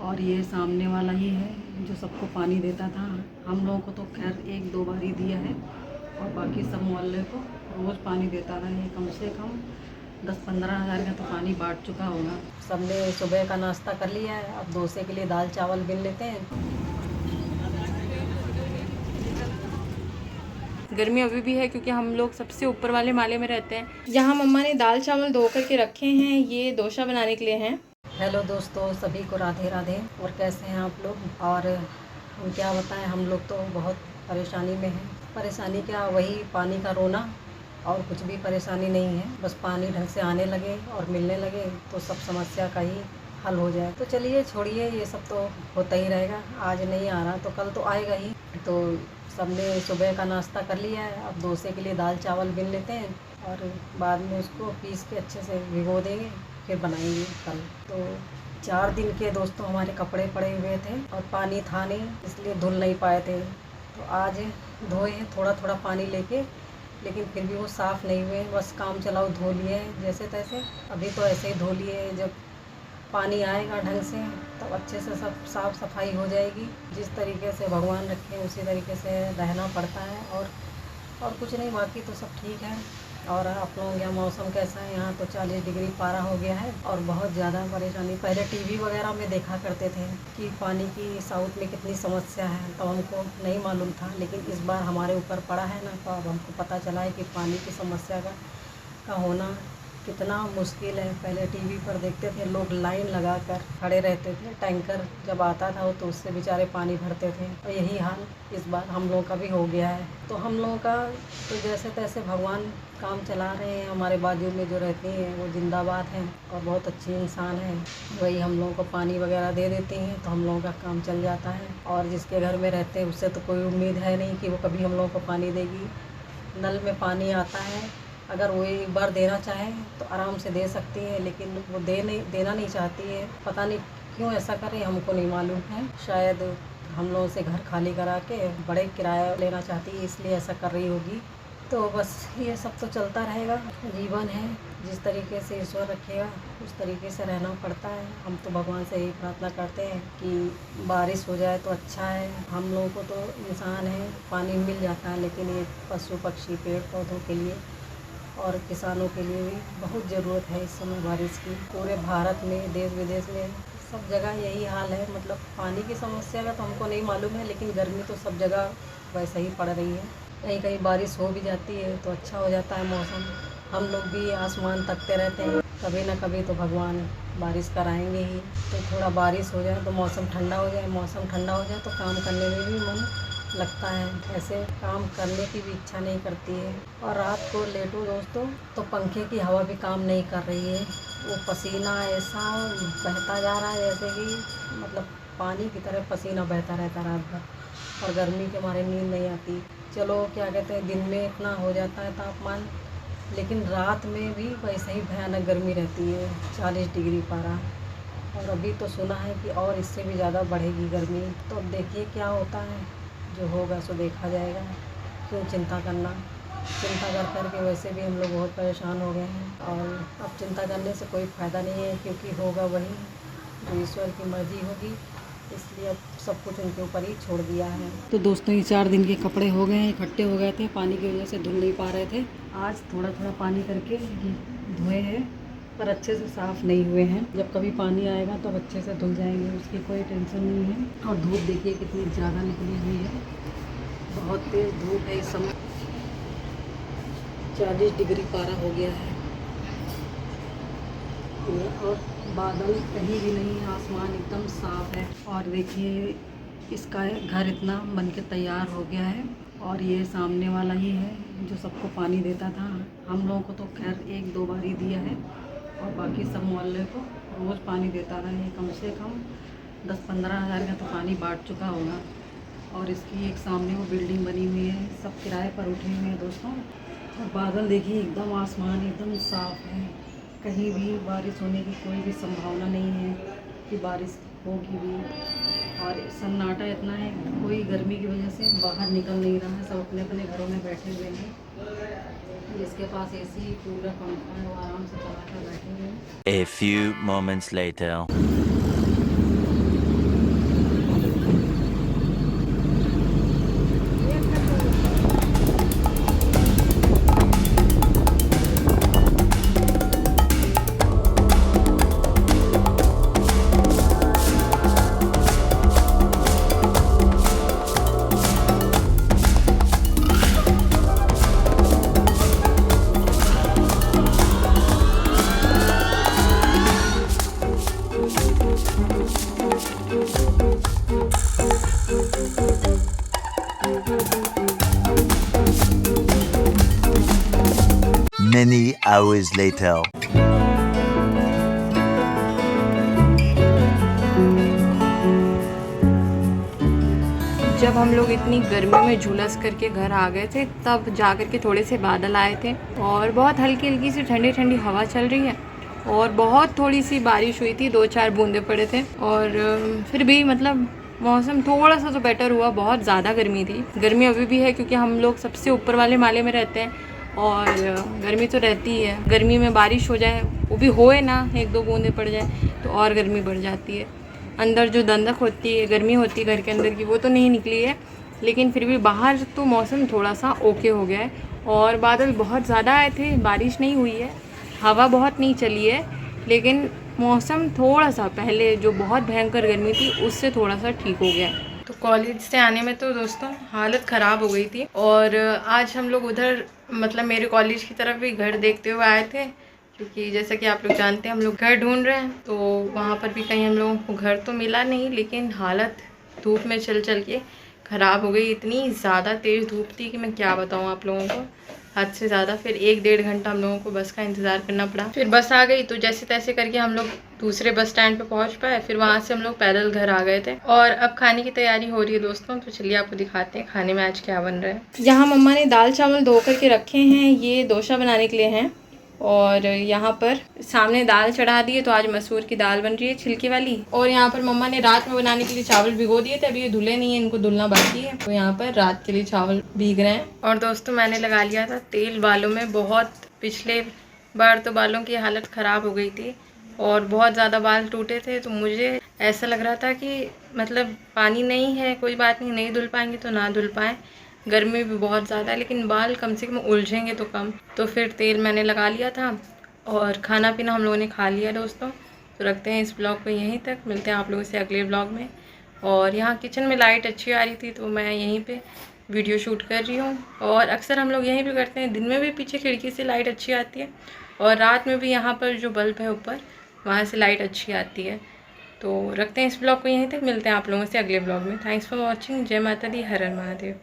और ये सामने वाला ही है जो सबको पानी देता था। हम लोगों को तो खैर 1-2 बार ही दिया है और बाकी सब मोहल्ले को रोज़ पानी देता रहा। ये कम से कम 10-15 हज़ार का तो पानी बांट चुका होगा। सबने सुबह का नाश्ता कर लिया है, अब डोसे के लिए दाल चावल बिन लेते हैं। गर्मी अभी भी है क्योंकि हम लोग सबसे ऊपर वाले माले में रहते हैं। यहाँ मम्मा ने दाल चावल धो करके रखे हैं, ये डोसा बनाने के लिए हैं। हेलो दोस्तों, सभी को राधे राधे। और कैसे हैं आप लोग? और हम क्या बताएं, हम लोग तो बहुत परेशानी में हैं। परेशानी क्या, वही पानी का रोना, और कुछ भी परेशानी नहीं है। बस पानी ढंग से आने लगे और मिलने लगे तो सब समस्या का ही हल हो जाए। तो चलिए छोड़िए, ये सब तो होता ही रहेगा। आज नहीं आ रहा तो कल तो आएगा ही। तो सबने सुबह का नाश्ता कर लिया है, अब डोसे के लिए दाल चावल बिन लेते हैं और बाद में उसको पीस के अच्छे से भिगो देंगे, फिर बनाएंगे कल। तो 4 दिन के दोस्तों हमारे कपड़े पड़े हुए थे और पानी था नहीं, इसलिए धुल नहीं पाए थे। तो आज धोए हैं थोड़ा थोड़ा पानी लेके, लेकिन फिर भी वो साफ़ नहीं हुए। बस काम चलाओ धो लिए हैं जैसे तैसे। अभी तो ऐसे ही धो लिए हैं, जब पानी आएगा ढंग से तब अच्छे से सब साफ़ सफाई हो जाएगी। जिस तरीके से भगवान रखे उसी तरीके से रहना पड़ता है, और कुछ नहीं, बाकी तो सब ठीक है। और आप लोगों के यहाँ मौसम कैसा है? यहाँ तो 40 डिग्री पारा हो गया है और बहुत ज़्यादा परेशानी। पहले टीवी वगैरह में देखा करते थे कि पानी की साउथ में कितनी समस्या है, तो हमको नहीं मालूम था, लेकिन इस बार हमारे ऊपर पड़ा है ना, तो अब हमको पता चला है कि पानी की समस्या का होना कितना मुश्किल है। पहले टीवी पर देखते थे लोग लाइन लगा कर खड़े रहते थे, टैंकर जब आता था तो उससे बेचारे पानी भरते थे, और यही हाल इस बार हम लोगों का भी हो गया है। तो हम लोगों का तो जैसे तैसे भगवान काम चला रहे हैं। हमारे बाजू में जो रहती हैं वो जिंदाबाद हैं और बहुत अच्छी इंसान हैं, वही हम लोगों को पानी वगैरह दे देती हैं, तो हम लोगों का काम चल जाता है। और जिसके घर में रहते हैं उससे तो कोई उम्मीद है नहीं कि वो कभी हम लोगों को पानी देगी। नल में पानी आता है, अगर वो एक बार देना चाहे तो आराम से दे सकती है, लेकिन वो देना नहीं चाहती है। पता नहीं क्यों ऐसा करे, हमको नहीं मालूम है। शायद हम लोगों से घर खाली करा के बड़े किराया लेना चाहती है, इसलिए ऐसा कर रही होगी। तो बस ये सब तो चलता रहेगा, जीवन है। जिस तरीके से ईश्वर रखेगा उस तरीके से रहना पड़ता है। हम तो भगवान से यही प्रार्थना करते हैं कि बारिश हो जाए तो अच्छा है। हम लोगों को तो इंसान है, पानी मिल जाता है, लेकिन ये पशु पक्षी पेड़ पौधों के लिए और किसानों के लिए भी बहुत ज़रूरत है इस समय बारिश की। पूरे भारत में, देश विदेश में, सब जगह यही हाल है। मतलब पानी की समस्या का तो हमको नहीं मालूम है, लेकिन गर्मी तो सब जगह वैसे ही पड़ रही है। कहीं कहीं बारिश हो भी जाती है तो अच्छा हो जाता है मौसम। हम लोग भी आसमान तकते रहते हैं, कभी ना कभी तो भगवान बारिश कराएंगे ही। तो थोड़ा बारिश हो जाए तो मौसम ठंडा हो जाए, मौसम ठंडा हो जाए तो काम करने में भी मन लगता है। ऐसे काम करने की भी इच्छा नहीं करती है। और रात को लेटो दोस्तों तो पंखे की हवा भी काम नहीं कर रही है। वो पसीना ऐसा बहता जा रहा है जैसे कि मतलब पानी की तरह पसीना बहता रहता रात भर, और गर्मी के मारे नींद नहीं आती। चलो क्या कहते हैं, दिन में इतना हो जाता है तापमान, लेकिन रात में भी वैसे ही भयानक गर्मी रहती है, 40 डिग्री पारा। और अभी तो सुना है कि और इससे भी ज़्यादा बढ़ेगी गर्मी। तो अब देखिए क्या होता है, जो होगा सो देखा जाएगा। क्यों चिंता करना, चिंता कर कर के वैसे भी हम लोग बहुत परेशान हो गए हैं, और अब चिंता करने से कोई फ़ायदा नहीं है, क्योंकि होगा वही जो ईश्वर की मर्ज़ी होगी। इसलिए अब सब कुछ उनके ऊपर ही छोड़ दिया है। तो दोस्तों ये 4 दिन के कपड़े हो गए हैं, इकट्ठे हो गए थे, पानी की वजह से धुल नहीं पा रहे थे। आज थोड़ा थोड़ा पानी करके धोए हैं, पर अच्छे से साफ़ नहीं हुए हैं। जब कभी पानी आएगा तो अच्छे से धुल जाएंगे, उसकी कोई टेंशन नहीं है। और धूप देखिए कितनी ज़्यादा निकली हुई है, बहुत तेज़ धूप है इस समय। 40 डिग्री पारा हो गया है, और बादल कहीं भी नहीं, आसमान एकदम साफ़ है। और देखिए इसका घर इतना बन के तैयार हो गया है, और ये सामने वाला ही है जो सबको पानी देता था। हम लोगों को तो खैर 1-2 बार ही दिया है और बाकी सब मोहल्ले को रोज़ पानी देता रहा। ये कम से कम 10-15 हज़ार का तो पानी बांट चुका होगा। और इसकी एक सामने वो बिल्डिंग बनी हुई है, सब किराए पर उठे हुए हैं दोस्तों। और बादल देखिए एकदम, आसमान एकदम साफ़ है, कहीं भी बारिश होने की कोई भी संभावना नहीं है कि बारिश होगी भी। और सन्नाटा इतना है, कोई गर्मी की वजह से बाहर निकल नहीं रहा है, सब अपने अपने घरों में बैठे हुए हैं। जिसके पास एसी, कूलर, पंखा है वो आराम से चला कर बैठे हुए हैं। A few moments later. hours later. जब हम लोग इतनी गर्मी में झुलस करके घर आ गए थे तब जा कर के थोड़े से बादल आए थे और बहुत हल्की हल्की सी ठंडी ठंडी हवा चल रही है और बहुत थोड़ी सी बारिश हुई थी, 2-4 बूंदे पड़े थे। और फिर भी मतलब मौसम थोड़ा सा तो बेटर हुआ, बहुत ज़्यादा गर्मी थी। गर्मी अभी भी है क्योंकि हम लोग सबसे ऊपर वाले माले में रहते हैं और गर्मी तो रहती ही है। गर्मी में बारिश हो जाए, वो भी होए ना, 1-2 बूंदे पड़ जाए तो और गर्मी बढ़ जाती है। अंदर जो दंदक होती है, गर्मी होती है घर के अंदर की, वो तो नहीं निकली है, लेकिन फिर भी बाहर तो मौसम थोड़ा सा ओके हो गया है। और बादल बहुत ज़्यादा आए थे, बारिश नहीं हुई है, हवा बहुत नहीं चली है, लेकिन मौसम थोड़ा सा पहले जो बहुत भयंकर गर्मी थी उससे थोड़ा सा ठीक हो गया है। तो कॉलेज से आने में तो दोस्तों हालत ख़राब हो गई थी। और आज हम लोग उधर मतलब मेरे कॉलेज की तरफ भी घर देखते हुए आए थे, क्योंकि जैसा कि आप लोग जानते हैं हम लोग घर ढूंढ रहे हैं। तो वहाँ पर भी कहीं हम लोगों को घर तो मिला नहीं, लेकिन हालत धूप में चल चल के ख़राब हो गई। इतनी ज़्यादा तेज़ धूप थी कि मैं क्या बताऊँ आप लोगों को, हद से ज़्यादा। फिर 1-1.5 घंटा हम लोगों को बस का इंतज़ार करना पड़ा। फिर बस आ गई तो जैसे तैसे करके हम लोग दूसरे बस स्टैंड पे पहुंच पाए। फिर वहाँ से हम लोग पैदल घर आ गए थे और अब खाने की तैयारी हो रही है दोस्तों। तो चलिए आपको दिखाते हैं खाने में आज क्या बन रहा है। यहाँ मम्मा ने दाल चावल धो करके रखे हैं, ये डोसा बनाने के लिए हैं। और यहाँ पर सामने दाल चढ़ा दी है, तो आज मसूर की दाल बन रही है छिलके वाली। और यहाँ पर मम्मा ने रात में बनाने के लिए चावल भिगो दिए थे, अभी ये धुले नहीं है, इनको धुलना बाकी है। तो यहाँ पर रात के लिए चावल भीग रहे हैं। और दोस्तों मैंने लगा लिया था तेल बालों में, बहुत पिछले बार तो बालों की हालत ख़राब हो गई थी और बहुत ज़्यादा बाल टूटे थे। तो मुझे ऐसा लग रहा था कि मतलब पानी नहीं है, कोई बात नहीं, नहीं धुल पाएंगे तो ना धुल पाएँ, गर्मी भी बहुत ज़्यादा है, लेकिन बाल कम से कम उलझेंगे तो कम। तो फिर तेल मैंने लगा लिया था और खाना पीना हम लोगों ने खा लिया दोस्तों। तो रखते हैं इस ब्लॉग को यहीं तक, मिलते हैं आप लोगों से अगले ब्लॉग में। और यहाँ किचन में लाइट अच्छी आ रही थी तो मैं यहीं पे वीडियो शूट कर रही हूँ। और अक्सर हम लोग यहीं पे करते हैं, दिन में भी पीछे खिड़की से लाइट अच्छी आती है और रात में भी यहाँ पर जो बल्ब है ऊपर, वहाँ से लाइट अच्छी आती है। तो रखते हैं इस ब्लॉग को यहीं तक, मिलते हैं आप लोगों से अगले ब्लॉग में। Thanks for watching. जय माता दी, हर हर महादेव।